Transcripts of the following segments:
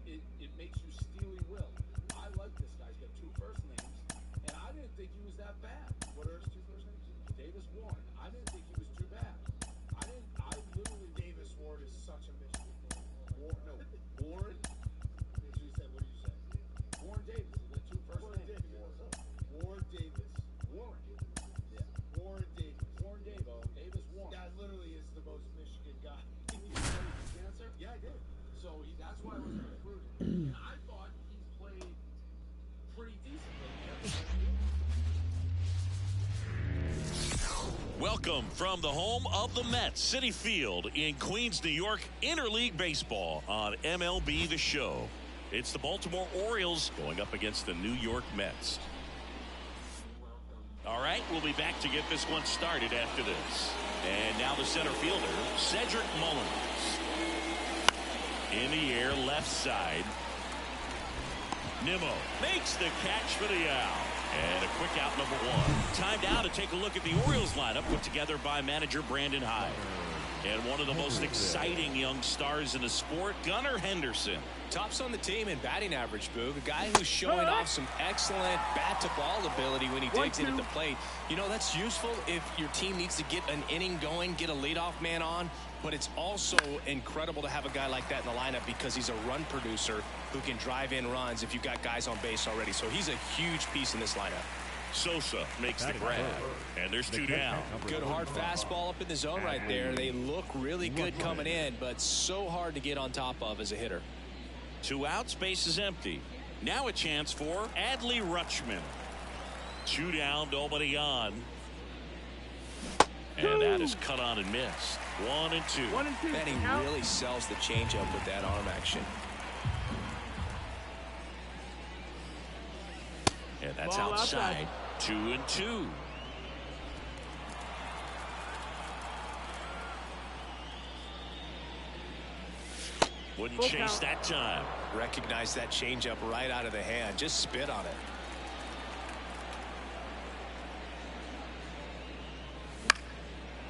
it makes you steely will. I like this guy. He's got two first names, and I didn't think he was that bad. What are his two first names? Davis Warren. I didn't think he was too bad. I literally. Davis Ward is such a Michigan name. Warren. What did you say? Warren Davis. He's got two first Warren names. Davis. Warren Davis. Warren. Yeah. Warren Davis. Warren Davis. Davis Warren. That literally is the most Michigan guy. Did you say his answer? Yeah, I did. So that's why I was recruited. And I thought he played pretty decently. Welcome from the home of the Mets, Citi Field in Queens, New York, Interleague Baseball on MLB The Show. It's the Baltimore Orioles going up against the New York Mets. All right, we'll be back to get this one started after this. And now the center fielder, Cedric Mullins. In the air, left side. Nimmo makes the catch for the out. And a quick out, number one. Time now to take a look at the Orioles lineup put together by manager Brandon Hyde. And one of the most exciting young stars in the sport, Gunnar Henderson. Tops on the team in batting average, Boog. A guy who's showing off some excellent bat-to-ball ability when he digs in at the plate. You know, that's useful if your team needs to get an inning going, get a leadoff man on. But it's also incredible to have a guy like that in the lineup because he's a run producer who can drive in runs if you've got guys on base already. So he's a huge piece in this lineup. Sosa makes the grab, and there's two down. Good hard fastball up in the zone right there. They look really good coming in, but so hard to get on top of as a hitter. Two outs, base is empty. Now a chance for Adley Rutschman. Two down, nobody on. And that is cut on and missed. 1 and 2. And he really sells the changeup with that arm action. And that's outside. 2 and 2. Wouldn't chase that time. Recognize that changeup right out of the hand. Just spit on it.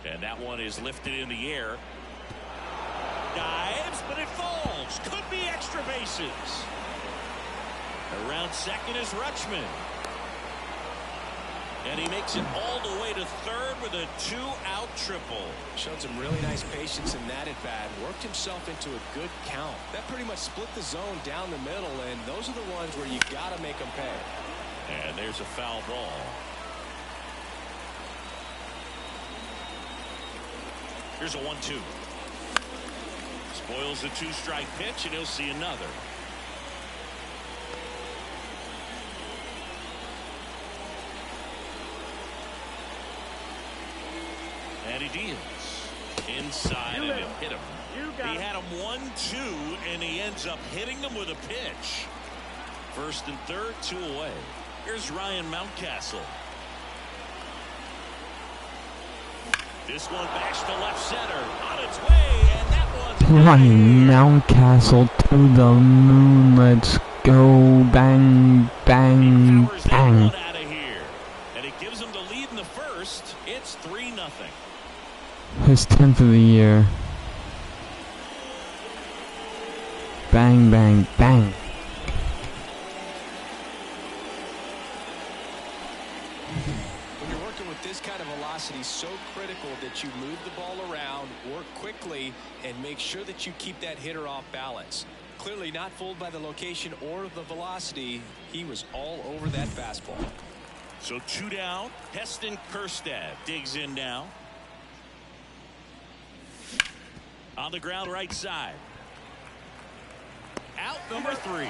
And that one is lifted in the air. Dives, but it falls. Could be extra bases. Around second is Rutschman. And he makes it all the way to third with a two-out triple. Showed some really nice patience in that at bat. Worked himself into a good count. That pretty much split the zone down the middle, and those are the ones where you got to make them pay. And there's a foul ball. Here's a 1-2. Spoils the two-strike pitch, and he'll see another. And he deals. Inside, and it hit him. He had him 1-2, and he ends up hitting him with a pitch. First and third, 2 away. Here's Ryan Mountcastle. This one backs to left center. On its way, and that one's Ryan Mountcastle to the moon. Let's go. Bang, bang, bang. Out of here. And it gives him the lead in the first. It's 3-0. His 10th of the year. Bang, bang, bang. When you're working with this kind of velocity, so critical that you move the ball around, work quickly, and make sure that you keep that hitter off balance. Clearly not fooled by the location or the velocity. He was all over that fastball. So 2 down. Heston Kjerstad digs in now. On the ground right side. Out number 3.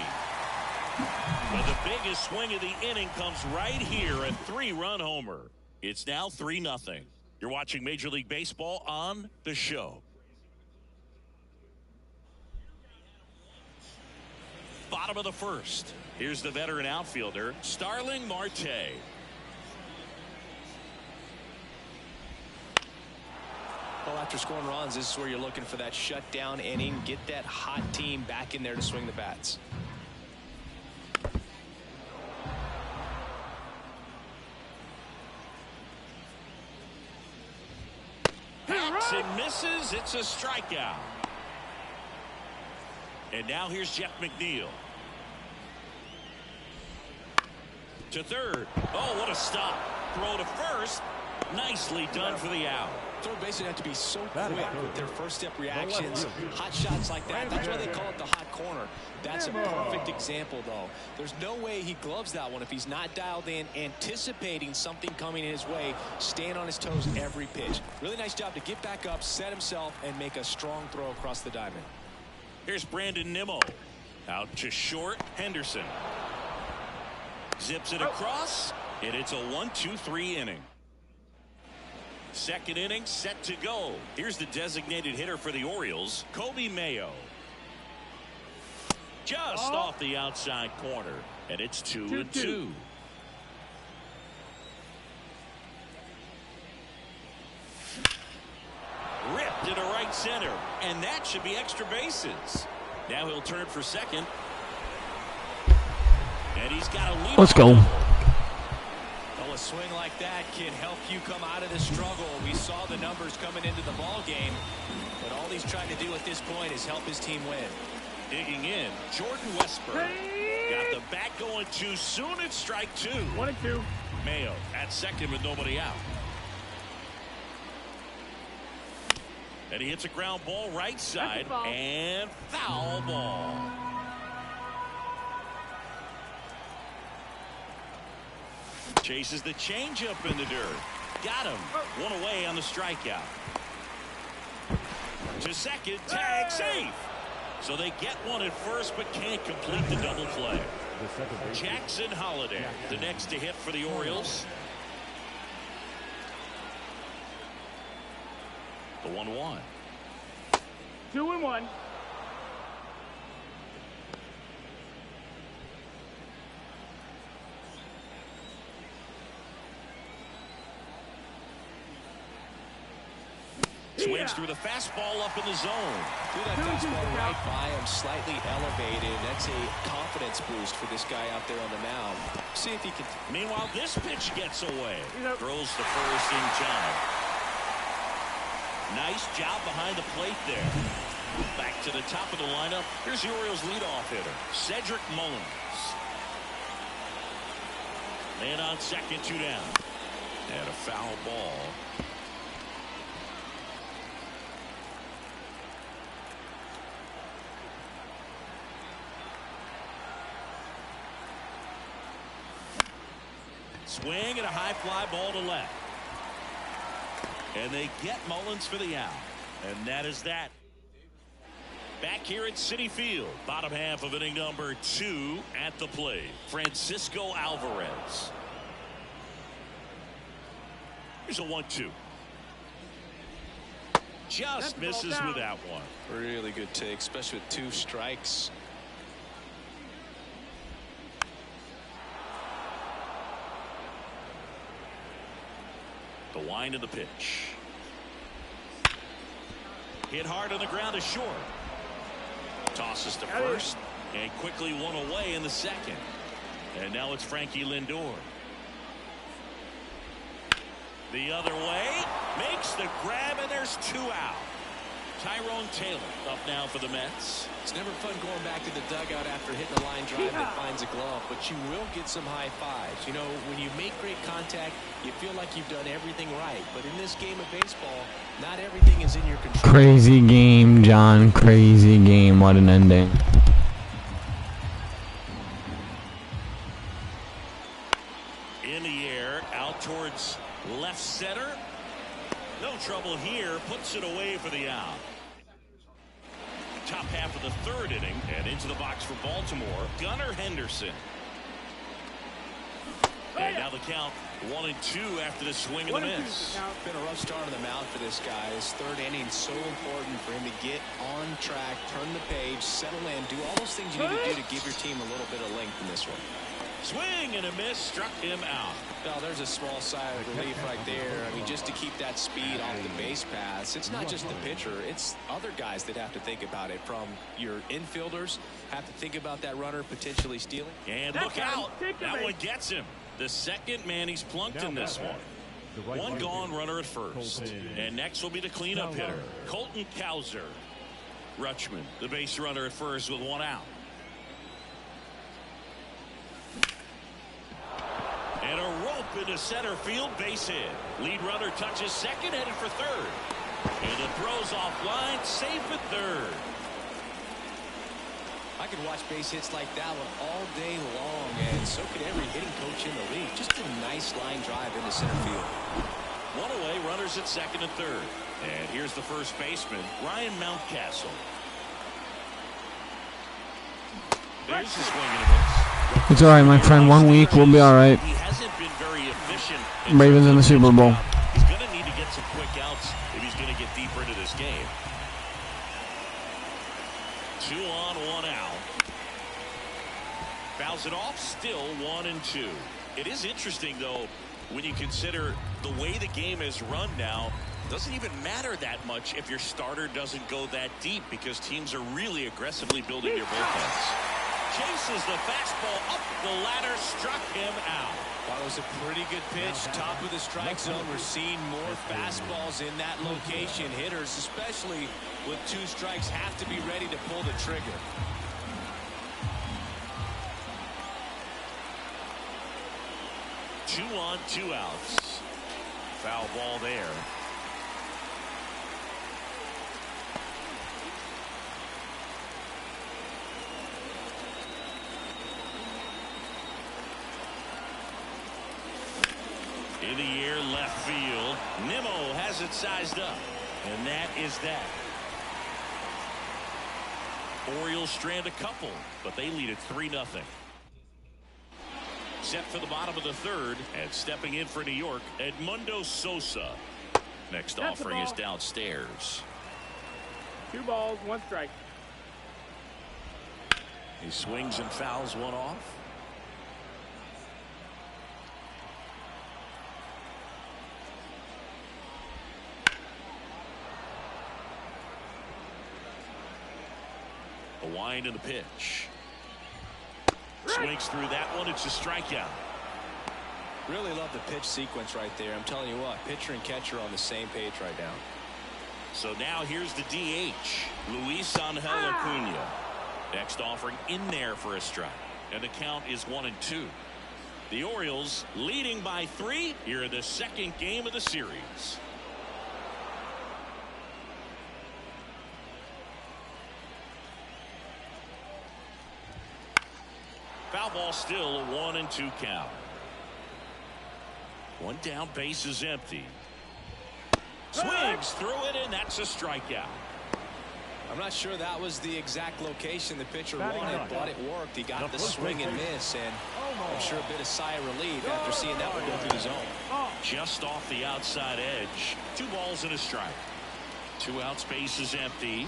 But the biggest swing of the inning comes right here, a 3-run homer. It's now 3-0. You're watching Major League Baseball on The Show. Bottom of the first. Here's the veteran outfielder, Starling Marte. Well, after scoring runs, this is where you're looking for that shutdown inning. Get that hot team back in there to swing the bats. Hacks and misses. It's a strikeout. And now here's Jeff McNeil. To third. Oh, what a stop. Throw to first. Nicely done for the out. Third basemen have to be so quick with their first step reactions. Hot shots like that. That's why they call it the hot corner. That's a perfect example, though. There's no way he gloves that one if he's not dialed in, anticipating something coming his way, staying on his toes every pitch. Really nice job to get back up, set himself, and make a strong throw across the diamond. Here's Brandon Nimmo. Out to short. Henderson. Zips it across. And it's a 1-2-3 inning. Second inning set to go. Here's the designated hitter for the Orioles, Kobe Mayo. Just off the outside corner. And it's 2-2. Ripped into right center. And that should be extra bases. Now he'll turn for second. And he's got a lead. Let's go. Well, a swing like that can help you come out of the struggle. We saw the numbers coming into the ball game, but all he's trying to do at this point is help his team win. Digging in, Jordan Westburg. Got the bat going too soon. It's strike 2. 1-2. Mayo at second with nobody out. And he hits a ground ball right side and foul ball. Chases the changeup in the dirt. Got him. One away on the strikeout. To second, tag, safe. So they get one at first but can't complete the double play. Jackson Holliday, the next to hit for the Orioles. The 1-1. 2-1. Swings through the fastball up in the zone. Threw that fastball right by him, slightly elevated. That's a confidence boost for this guy out there on the mound. See if he can. Meanwhile, this pitch gets away. Throws to first in time. Nice job behind the plate there. Back to the top of the lineup. Here's the Orioles leadoff hitter, Cedric Mullins. Man on second, 2 down. And a foul ball. Swing and a high fly ball to left. And they get Mullins for the out. And that is that. Back here at Citi Field, bottom half of inning number 2 at the plate, Francisco Alvarez. Here's a 1-2. Just misses with that one. Really good take, especially with 2 strikes. The wind of the pitch. Hit hard on the ground to short. Tosses to first. And quickly one away in the second. And now it's Frankie Lindor. The other way. Makes the grab, and there's 2 out. Tyrone Taylor up now for the Mets. It's never fun going back to the dugout after hitting a line drive that finds a glove, but you will get some high fives. You know, when you make great contact, you feel like you've done everything right. But in this game of baseball, not everything is in your control. Crazy game, John. Crazy game. What an ending. In the air, out towards left center. No trouble here. Puts it away for the out. Top half of the 3rd inning, and into the box for Baltimore, Gunnar Henderson. And now the count 1-2 after the swing and the miss. Been a rough start on the mound for this guy. His 3rd inning is so important for him to get on track, turn the page, settle in, do all those things you need to do to give your team a little bit of length in this one. Swing and a miss, struck him out. Well, there's a small sigh of relief right there. I mean, just to keep that speed off the base paths. It's not just the pitcher. It's other guys that have to think about it. From your infielders, have to think about that runner potentially stealing. And look out. That one gets him. The second man he's plunked in this one. One gone runner at first. And next will be the cleanup hitter, Colton Cowser. Rutschman, the base runner at first with one out. And a rope into center field, base hit. Lead runner touches second, headed for third. And the throw's offline, safe at third. I could watch base hits like that one all day long, and so could every hitting coach in the league. Just a nice line drive into center field. One away, runners at second and third. And here's the first baseman, Ryan Mountcastle. There's the swing and a miss. It's alright, my friend. 1 week, we'll be alright. He hasn't been very efficient. Ravens in the Super Bowl. He's going to need to get some quick outs if he's going to get deeper into this game. 2 on, 1 out. Fouls it off, still 1-2. It is interesting, though, when you consider the way the game is run now. Doesn't even matter that much if your starter doesn't go that deep, because teams are really aggressively building their bullpens. Chases the fastball up the ladder, struck him out. That was a pretty good pitch. Top of the strike zone. We're seeing more fastballs in that location. Hitters, especially with 2 strikes, have to be ready to pull the trigger. Two on, 2 outs. Foul ball there. In the air, left field. Nimmo has it sized up. And that is that. Orioles strand a couple, but they lead it 3-0. Set for the bottom of the third, and stepping in for New York, Edmundo Sosa. Next offering is downstairs. 2 balls, 1 strike. He swings and fouls one off. A wind in the pitch. Swings through that one. It's a strikeout. Really love the pitch sequence right there. I'm telling you what, pitcher and catcher are on the same page right now. So now here's the DH, Luis Angel Acuna. Next offering in there for a strike. And the count is 1-2. The Orioles leading by 3 here in the second game of the series. Foul ball, still a 1-2 count. 1 down, base is empty. Swings through it, and that's a strikeout. I'm not sure that was the exact location the pitcher wanted, but it worked. He got the swing and miss, and I'm sure a bit of sigh of relief after seeing that one go through the zone. Just off the outside edge. 2 balls and a strike. 2 outs, base is empty.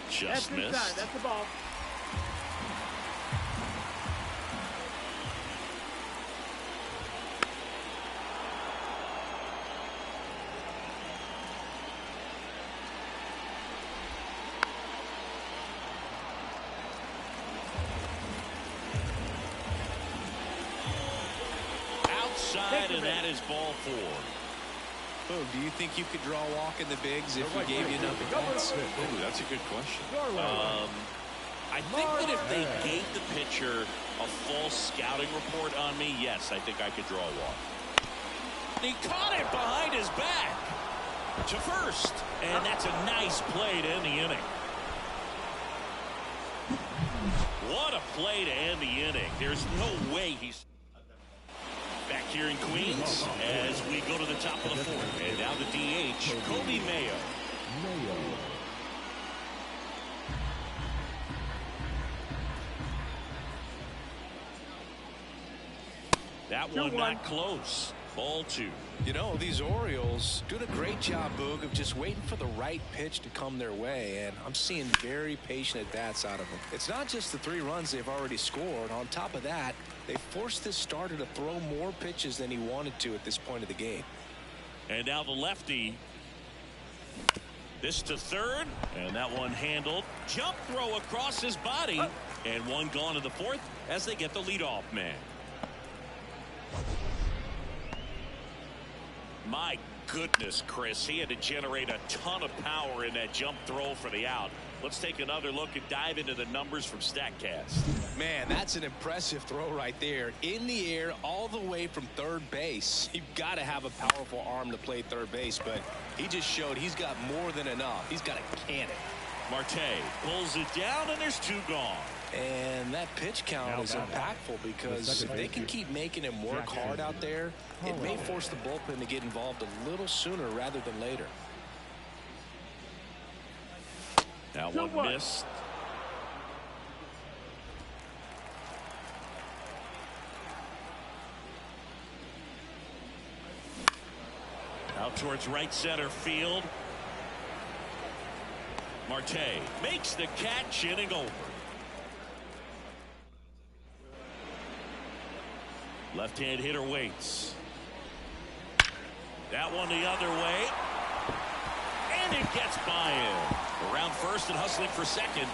Just missed. That's the ball. And that is ball 4. Boog, do you think you could draw a walk in the bigs if we gave you enough at-bats? Ooh, that's a good question. I think that if they gave the pitcher a false scouting report on me, yes, I think I could draw a walk. He caught it behind his back to first, and that's a nice play to end the inning. What a play to end the inning. There's no way he's back here in Queens as we go to the top of the 4th. And now the DH, Kobe Mayo. That one not close. Ball 2. You know, these Orioles doing a great job, Boog, of just waiting for the right pitch to come their way, and I'm seeing very patient at-bats out of them. It's not just the 3 runs they've already scored. On top of that, they forced this starter to throw more pitches than he wanted to at this point of the game. And now the lefty. This to third, and that one handled. Jump throw across his body, and one gone to the 4th as they get the leadoff man. My goodness, Chris, he had to generate a ton of power in that jump throw for the out. Let's take another look and dive into the numbers from StatCast. Man, that's an impressive throw right there. In the air, all the way from third base. You've got to have a powerful arm to play third base, but he just showed he's got more than enough. He's got a cannon. Marte pulls it down, and there's 2 gone. And that pitch count is impactful because if they can keep making him work hard out there, it may force the bullpen to get involved a little sooner rather than later. That one missed. Out towards right center field. Marte makes the catch, inning over. Left-hand hitter waits. That one the other way. And it gets by him. Around first and hustling for second.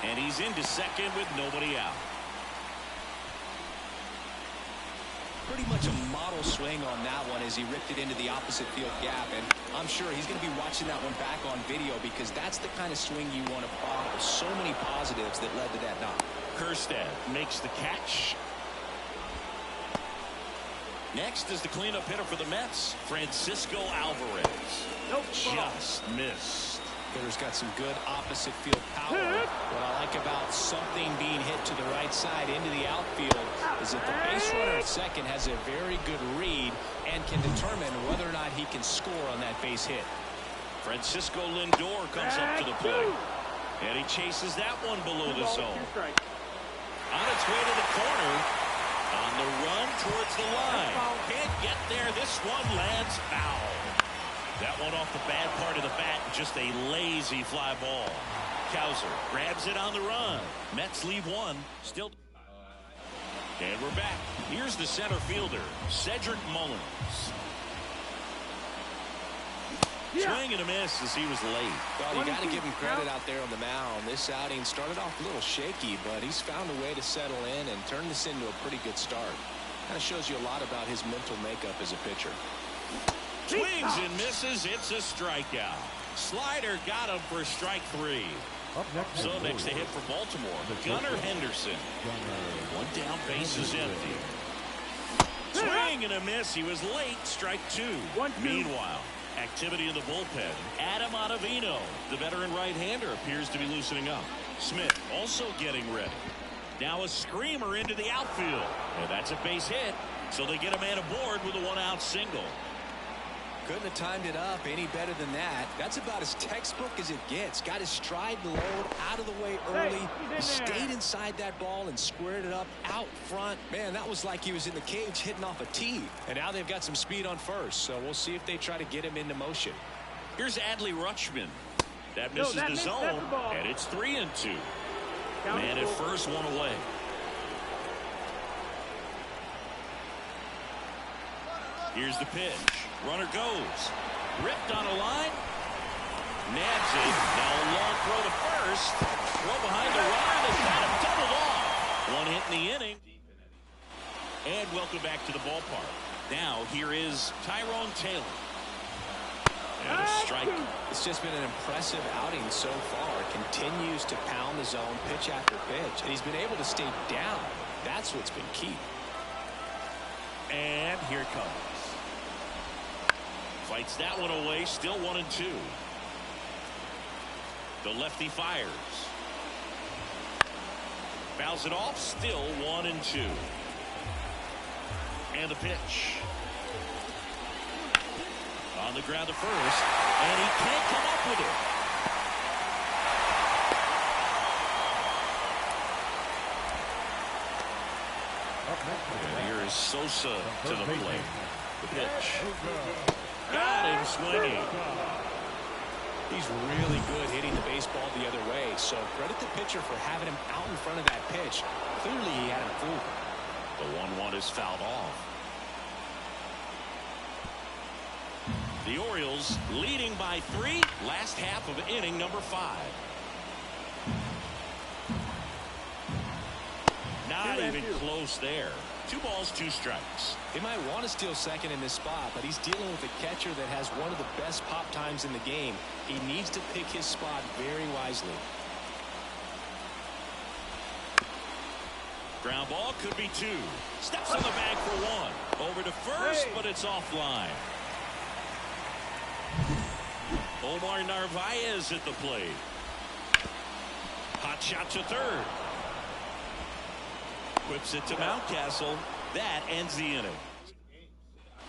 And he's into second with nobody out. Pretty much a model swing on that one as he ripped it into the opposite field gap, and I'm sure he's going to be watching that one back on video because that's the kind of swing you want to follow. So many positives that led to that knock. Kjerstad makes the catch. Next is the cleanup hitter for the Mets, Francisco Alvarez. Just missed. Hitter's got some good opposite field power. What I like about something being hit to the right side into the outfield is that the base runner at second has a very good read and can determine whether or not he can score on that base hit. Francisco Lindor comes up to the plate. And he chases that one below the zone. On its way to the corner. On the run towards the line. Can't get there. This one lands foul. That one off the bad part of the bat. Just a lazy fly ball. Cowser grabs it on the run. Mets leave one. Still. And we're back. Here's the center fielder, Cedric Mullins. Swing and a miss as he was late. Well, you got to give him credit out there on the mound. This outing started off a little shaky, but he's found a way to settle in and turn this into a pretty good start. Kind of shows you a lot about his mental makeup as a pitcher. Swings and misses. It's a strikeout. Slider got him for strike 3. So next to hit for Baltimore, Gunnar Henderson. One down, base is empty. Swing and a miss. He was late. Strike 2. Meanwhile, activity in the bullpen. Adam Ottavino, the veteran right-hander, appears to be loosening up. Smith also getting ready. Now a screamer into the outfield. And that's a base hit. So they get a man aboard with a 1-out single. Couldn't have timed it up any better than that. That's about as textbook as it gets. Got his stride load out of the way early. He stayed inside that ball and squared it up out front. Man, that was like he was in the cage hitting off a tee. And now they've got some speed on first, so we'll see if they try to get him into motion. Here's Adley Rutschman. That misses the zone, and it's 3-2. Man at first, one away. Here's the pitch. Runner goes. Ripped on a line. Nabs it. Now a long throw to first. Throw behind the runner. They got him doubled off. One hit in the inning. And welcome back to the ballpark. Now here is Tyrone Taylor. And a strike. It's just been an impressive outing so far. Continues to pound the zone pitch after pitch. And he's been able to stay down. That's what's been key. And here it comes. Fights that one away. Still 1-2. The lefty fires. Fouls it off. Still 1-2. And the pitch. On the ground to first. And he can't come up with it. And here is Sosa to the plate. The pitch. Got him swinging. He's really good hitting the baseball the other way, so credit the pitcher for having him out in front of that pitch. Clearly he had him fooled. The 1-1 is fouled off. The Orioles leading by 3. Last half of inning number 5. Not even close there. 2 balls, 2 strikes. He might want to steal second in this spot, but he's dealing with a catcher that has one of the best pop times in the game. He needs to pick his spot very wisely. Ground ball could be 2. Steps on the bag for 1. Over to first, but it's offline. Omar Narvaez at the plate. Hot shot to third. Whips it to Mountcastle. That ends the inning.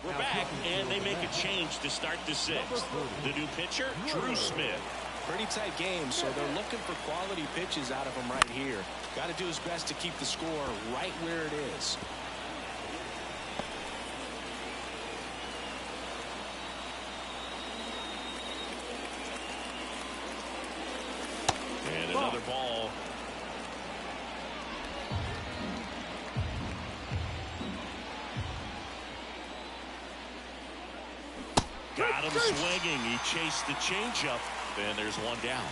We're back, and they make a change to start the 6th. The new pitcher, Drew Smith. Pretty tight game, so they're looking for quality pitches out of him right here. Got to do his best to keep the score right where it is. And another ball. Got him swinging. He chased the changeup. And there's 1 down.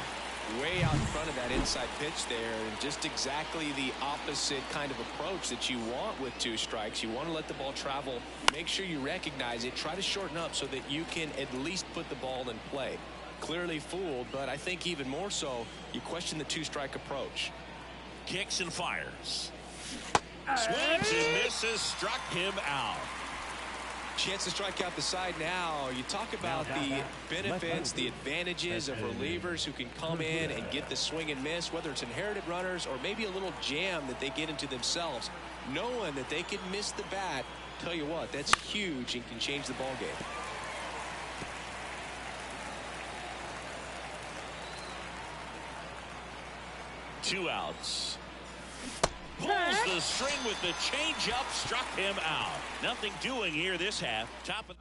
Way out in front of that inside pitch there, and just exactly the opposite kind of approach that you want with 2 strikes. You want to let the ball travel. Make sure you recognize it. Try to shorten up so that you can at least put the ball in play. Clearly fooled, but I think even more so, you question the 2-strike approach. Kicks and fires. Swings and misses. Struck him out. Chance to strike out the side now. You talk about the benefits, the advantages of relievers who can come in and get the swing and miss, whether it's inherited runners or maybe a little jam that they get into themselves. Knowing that they can miss the bat, tell you what, that's huge and can change the ball game. Two outs. Pulls the string with the changeup, struck him out. Nothing doing here this half. Top of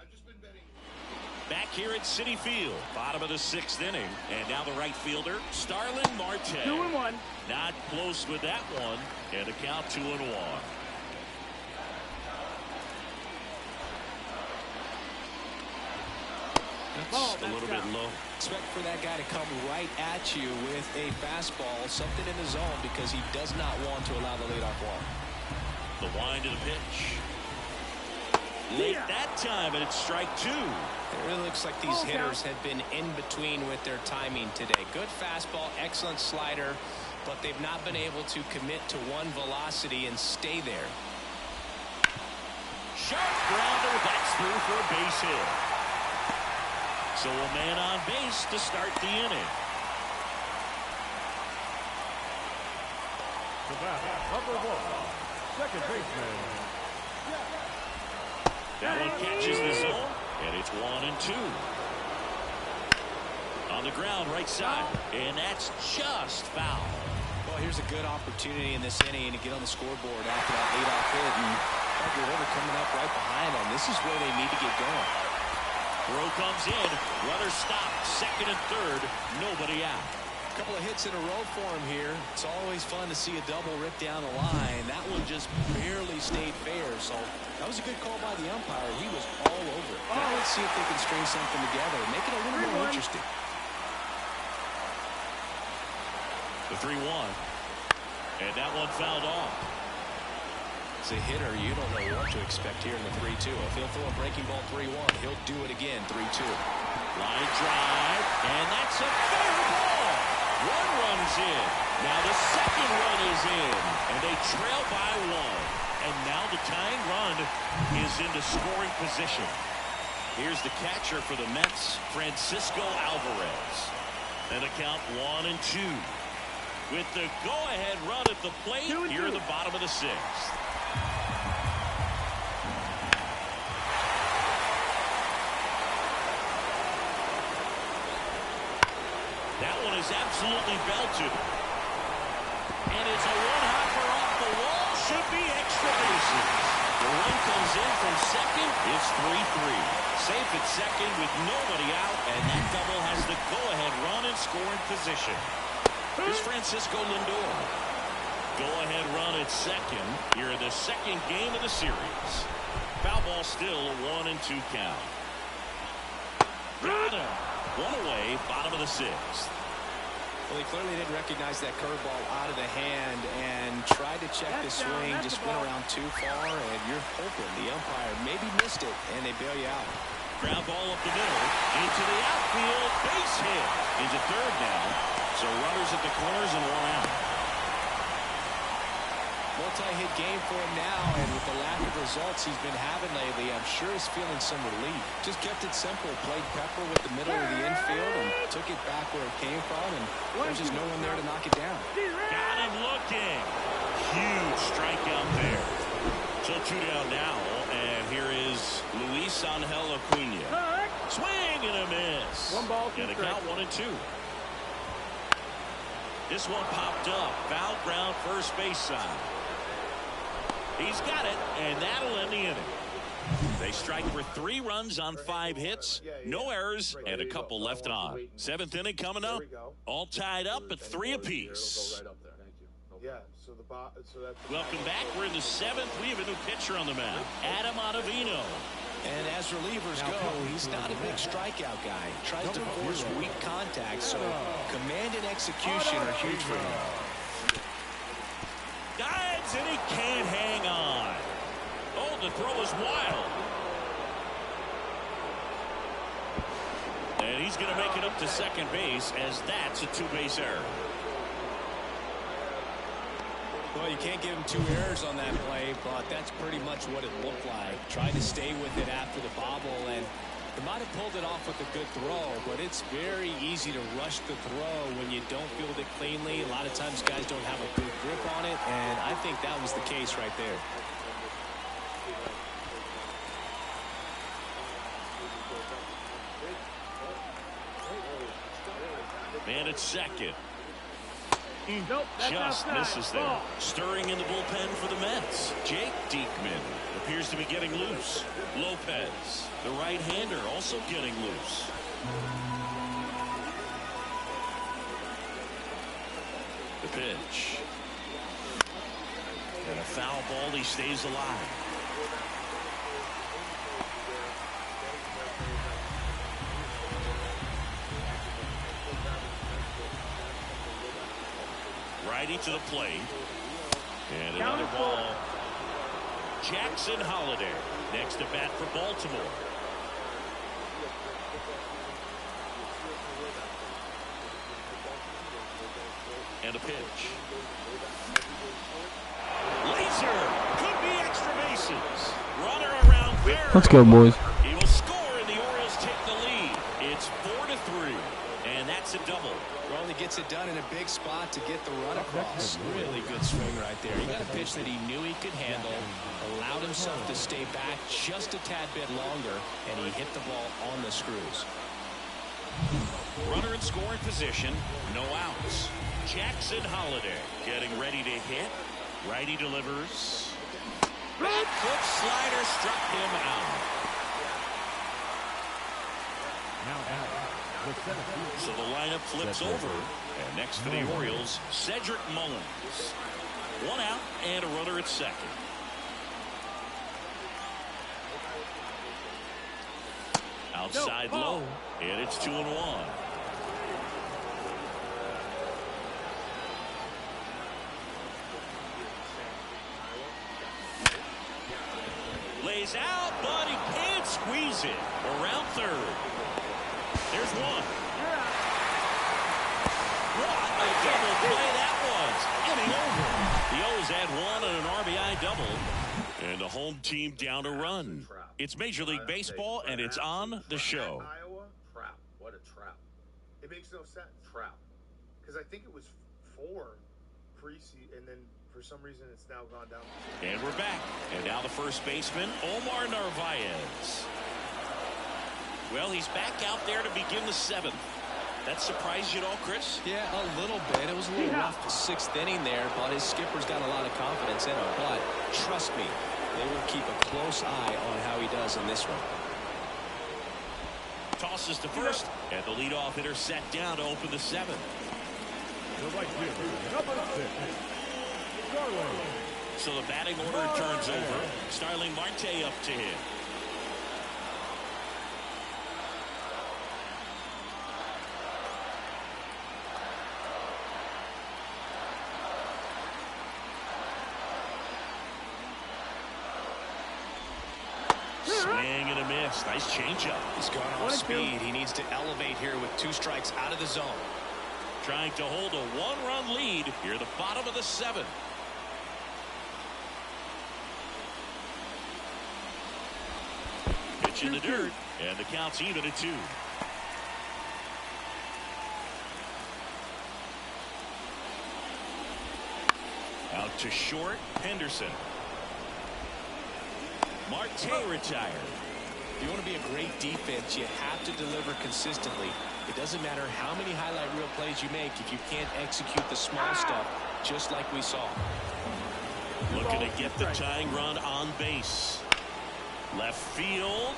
back here at Citi Field, bottom of the 6th inning, and now the right fielder, Starlin Marte. 2-1. Not close with that one, and a count 2-1. That's a little bit low. Expect for that guy to come right at you with a fastball, something in the zone, because he does not want to allow the leadoff walk. The wind of the pitch. Late that time, and it's strike 2. It really looks like these hitters have been in between with their timing today. Good fastball, excellent slider, but they've not been able to commit to one velocity and stay there. Sharp grounder, that's through for a base hit. So a man on base to start the inning. Second baseman. That one catches the zone, and it's 1-2. On the ground, right side, and that's just foul. Well, here's a good opportunity in this inning to get on the scoreboard after that leadoff hit, and your order coming up right behind them. This is where they need to get going. Throw comes in, runner stopped, second and third, nobody out. A couple of hits in a row for him here. It's always fun to see a double rip down the line. That one just barely stayed fair, so that was a good call by the umpire. He was all over it. Now let's see if they can string something together, make it a little more interesting. The 3-1, and that one fouled off. As a hitter, you don't know what to expect here in the 3-2. If he'll throw a breaking ball 3-1, he'll do it again 3-2. Line drive, and that's a fair ball. One runs in. Now the second run is in, and they trail by 1. And now the tying run is into scoring position. Here's the catcher for the Mets, Francisco Alvarez. And a count 1-2. With the go-ahead run at the plate here in the bottom of the 6th. That one is absolutely belted. And it's a one-hopper off the wall. Should be extra bases. The run comes in from second. It's 3-3. Safe at second with nobody out. And that double has the go-ahead run in scoring position. Here's Francisco Lindor. Go-ahead run at second here in the second game of the series. Foul ball still a 1-2 count. Got him. One away, bottom of the 6th. Well, he clearly didn't recognize that curveball out of the hand and tried to check the swing, just went around too far, and you're hoping the umpire maybe missed it, and they bail you out. Ground ball up the middle, into the outfield, base hit. Into third now, so runners at the corners and one out. Multi-hit game for him now, and with the lack of results he's been having lately, I'm sure he's feeling some relief. Just kept it simple, played pepper with the middle of the infield, and took it back where it came from, and there's just no one there to knock it down. Got him looking. Huge strikeout there. So 2 down now, and here is Luis Angel Acuna. Swing and a miss. 1 ball, 2 and a strikes. count 1-2. This one popped up. Foul ground first base side. He's got it, and that'll end the inning. They strike for 3 runs on 5 hits, no errors, and a couple left on. 7th inning coming up, all tied up at 3 apiece. Yeah, so that's Welcome back. We're in the 7th. We have a new pitcher on the mound, Adam Ottavino. And as relievers go, he's not a big strikeout guy. Tries to force weak contact, so command and execution are huge for him. Dives, and he can't hang on. Oh, the throw is wild. And he's going to make it up to second base, as that's a 2-base error. Well, you can't give him 2 errors on that play, but that's pretty much what it looked like. Tried to stay with it after the bobble, and he might have pulled it off with a good throw, but it's very easy to rush the throw when you don't field it cleanly. A lot of times guys don't have a good grip on it, and I think that was the case right there. Man at second. Nope, that's Just outside. misses there. Ball. Stirring in the bullpen for the Mets. Jake Diekman appears to be getting loose. Lopez, the right-hander, also getting loose. The pitch. And a foul ball. He stays alive. Righty to the plate. And another ball. Jackson Holliday next to bat for Baltimore. And a pitch. Laser. Could be extra bases. Runner around third. Let's go, boys. He will score, and the Orioles take the lead. It's 4-3, and that's a double. Well, he gets it done in a big spot to get the run across. Really good swing right there. He got a pitch that he knew he could handle, allowed himself to stay back just a tad bit longer, and he hit the ball on the screws. Runner in scoring position, no outs. Jackson Holliday getting ready to hit. Righty delivers. Back foot slider struck him out. So the lineup flips over. And next for the Orioles, Cedric Mullins. 1 out and a runner at second. Outside low. And it's 2-1. Lays out, but he can't squeeze it. Around third. There's one. What a double play that was. Inning over. The O's had 1 and an RBI double. And the home team down a run. It's Major League Baseball, and it's on the show. Iowa, trap. What a trap. It makes no sense. Trap. Because I think it was 4 preseason, and then for some reason it's now gone down. And we're back. And now the first baseman, Omar Narvaez. Well, he's back out there to begin the 7th. That surprised you at all, Chris? Yeah, a little bit. It was a little rough 6th inning there, but his skipper's got a lot of confidence in him. But trust me, they will keep a close eye on how he does in this one. Tosses to first, and the leadoff hitter set down to open the 7th. So the batting order turns over. Starling Marte up to hit. Swing and a miss. Nice changeup. He's gone off speed. He needs to elevate here with 2 strikes out of the zone. Trying to hold a 1-run lead here at the bottom of the 7th. Pitch in the dirt, and the count's even at 2. Out to short, Henderson. Marte retired. If you want to be a great defense, you have to deliver consistently. It doesn't matter how many highlight reel plays you make if you can't execute the small stuff, just like we saw. Looking to get the tying run on base. Left field.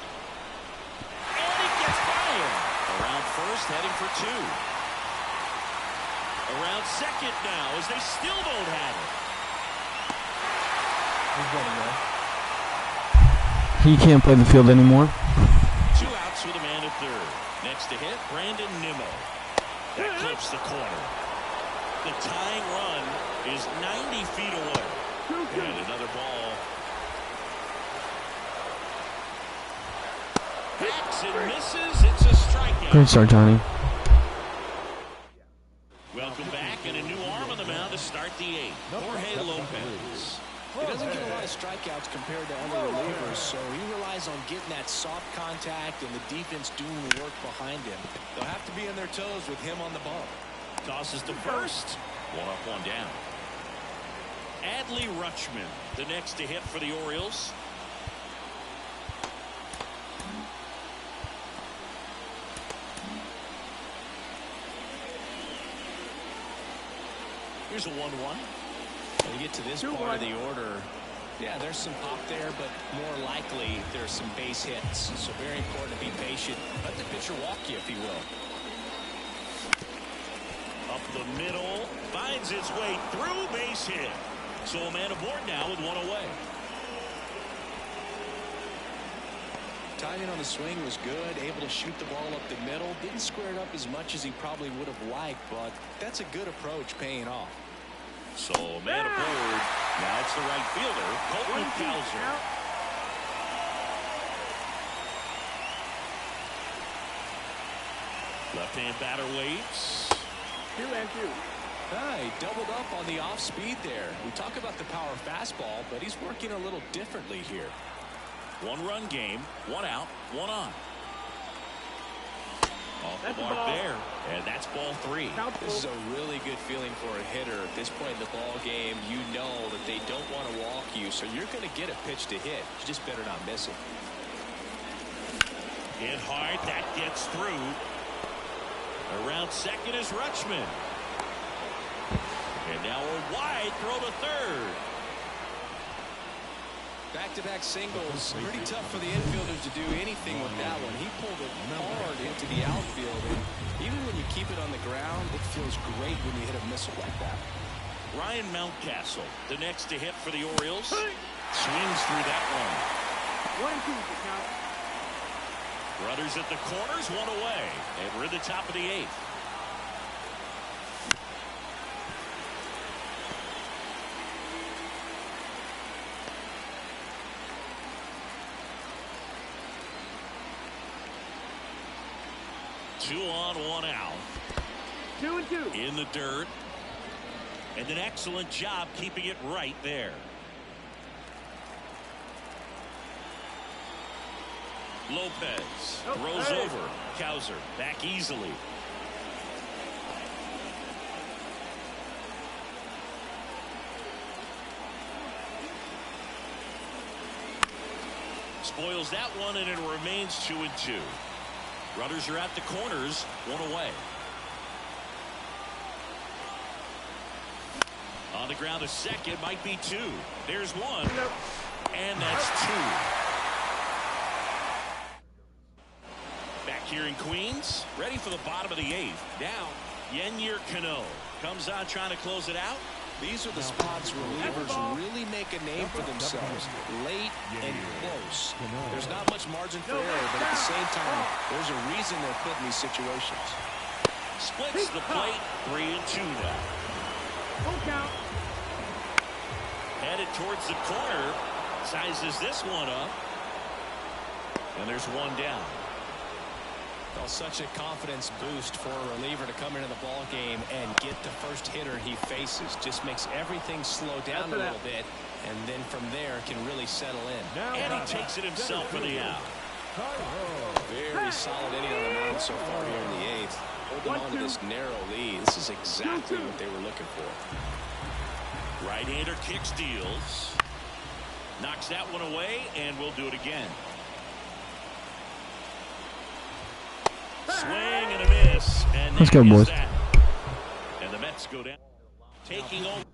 And he gets by him. Around first, heading for 2. Around second now, as they still don't have it. He can't play the field anymore. 2 outs with a man at third. Next to hit, Brandon Nimmo. That clips the corner. The tying run is 90 feet away. And another ball. Hacks and misses. It's a strikeout. Great start, Johnny. Welcome back, and a new arm on the mound to start the 8th. Jorge Lopez. He doesn't get a lot of strikeouts compared to other relievers, so he relies on getting that soft contact and the defense doing the work behind him. They'll have to be on their toes with him on the ball. Tosses to first. 1 up, 1 down. Adley Rutschman, the next to hit for the Orioles. Here's a 1-1. When you get to this part of the order, yeah, there's some pop there, but more likely there's some base hits. So very important to be patient. Let the pitcher walk you, if he will. Up the middle, finds its way through, base hit. So a man aboard now with 1 away. Timing on the swing was good, able to shoot the ball up the middle. Didn't square it up as much as he probably would have liked, but that's a good approach, paying off. So a man aboard. Now it's the right fielder, Colton Cowser. Left-hand batter waits. 2-2. He doubled up on the off speed there. We talk about the power fastball, but he's working a little differently here. 1-run game, 1 out, 1 on. Off the That's mark ball. there, and that's ball 3. This is a really good feeling for a hitter. At this point in the ball game, you know that they don't want to walk you, so you're going to get a pitch to hit. You just better not miss it. Hit hard, that gets through. Around second is Rutschman. And now a wide throw to third. Back-to-back singles. Pretty tough for the infielders to do anything with that one. He pulled it hard into the outfield. And even when you keep it on the ground, it feels great when you hit a missile like that. Ryan Mountcastle, the next to hit for the Orioles. Swings through that one. 1-2 to count. Runners at the corners, 1 away. And we're at the top of the 8th. Two on, 1 out. 2-2. In the dirt. And an excellent job keeping it right there. Lopez throws over. Cowser back easily. Spoils that one, and it remains 2-2. Runners are at the corners, 1 away. On the ground, a second, might be 2. There's 1, and that's 2. Back here in Queens, ready for the bottom of the 8th. Now, Yennier Cano comes on trying to close it out. These are the spots relievers really make a name for themselves. Late and close. There's not much margin for error, but at the same time, there's a reason they're put in these situations. Splits the plate, 3-2 now. Full count. Headed towards the corner. Sizes this one up. And there's one down. Well, such a confidence boost for a reliever to come into the ball game and get the first hitter he faces. Just makes everything slow down a little bit, and then from there can really settle in. And he takes it himself for the out. Very solid inning on the mound so far here in the 8th. Holding on to this narrow lead. This is exactly what they were looking for. Right-hander kicks, deals. Knocks that one away, and we'll do it again. Swing and a miss. And let's go, boys. that. And the Mets go down. Taking over.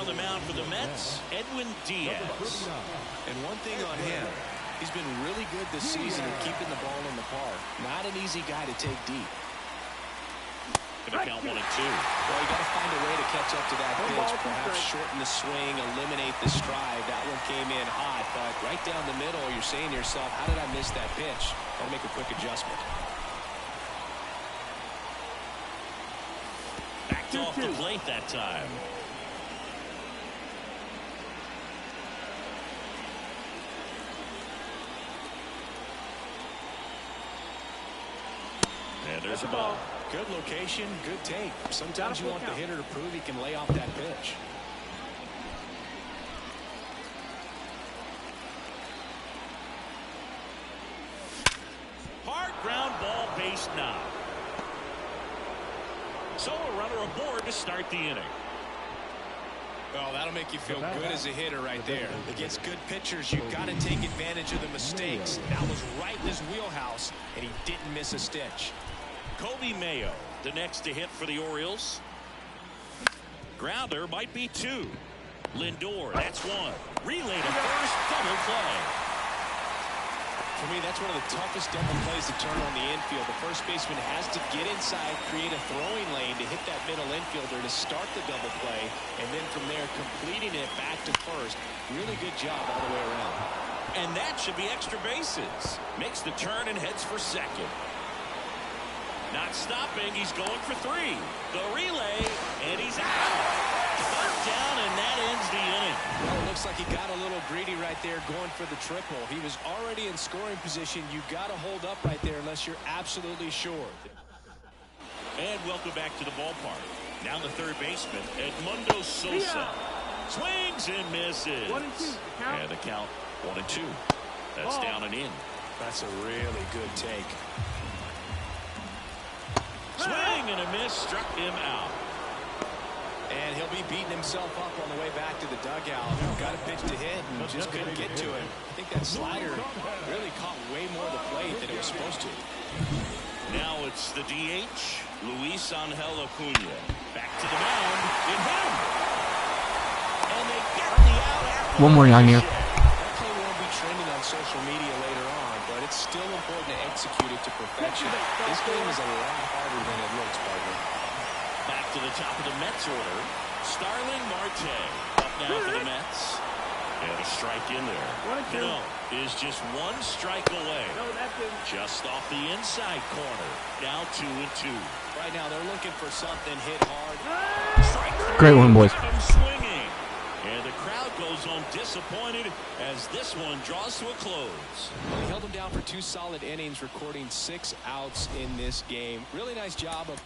On the mound for the Mets, Edwin Diaz. And one thing on him, he's been really good this season at keeping the ball in the park. Not an easy guy to take deep. Gonna count 1 and 2. Well, you got to find a way to catch up to that pitch, perhaps shorten the swing, eliminate the stride. That one came in hot, but right down the middle, you're saying to yourself, how did I miss that pitch? Got to make a quick adjustment. Backed off the plate that time. And there's a ball. Good location, good take. Sometimes you want the hitter to prove he can lay off that pitch. Hard ground ball, base knock. So a runner aboard to start the inning. Well, that'll make you feel good as a hitter right there. Against good pitchers, you've got to take advantage of the mistakes. That was right in his wheelhouse, and he didn't miss a stitch. Kobe Mayo, the next to hit for the Orioles. Grounder might be 2. Lindor, that's 1. Relay to first, double play. For me, that's one of the toughest double plays to turn on the infield. The first baseman has to get inside, create a throwing lane to hit that middle infielder to start the double play, and then from there, completing it back to first. Really good job all the way around. And that should be extra bases. Makes the turn and heads for second. Not stopping, he's going for 3. The relay, and he's out. Touchdown, and that ends the inning. Well, it looks like he got a little greedy right there going for the triple. He was already in scoring position. You got to hold up right there unless you're absolutely sure. And welcome back to the ballpark. Now the third baseman, Edmundo Sosa. Swings and misses. 1 and 2. And the count 1 and 2. That's down and in. That's a really good take. Swing and a miss, struck him out. And he'll be beating himself up on the way back to the dugout. Got a pitch to hit and just couldn't get to it. I think that slider really caught way more of the plate than it was supposed to. Now it's the DH, Luis Angel Acuna. Back to the mound. It hit him. And they get the out after One more down here. That play won't be trending on social media later on, but it's still important to execute it to perfection. This game is a lot harder than it looks, partner. Back to the top of the Mets order. Starling Marte up now for the Mets. And a strike in there. Cano is just one strike away. Just off the inside corner. Now 2-2. Right now, they're looking for something hit hard. Strike Great one, boys. got him swinging. And the crowd goes home disappointed as this one draws to a close. Well, he held him down for 2 solid innings, recording 6 outs in this game. Really nice job of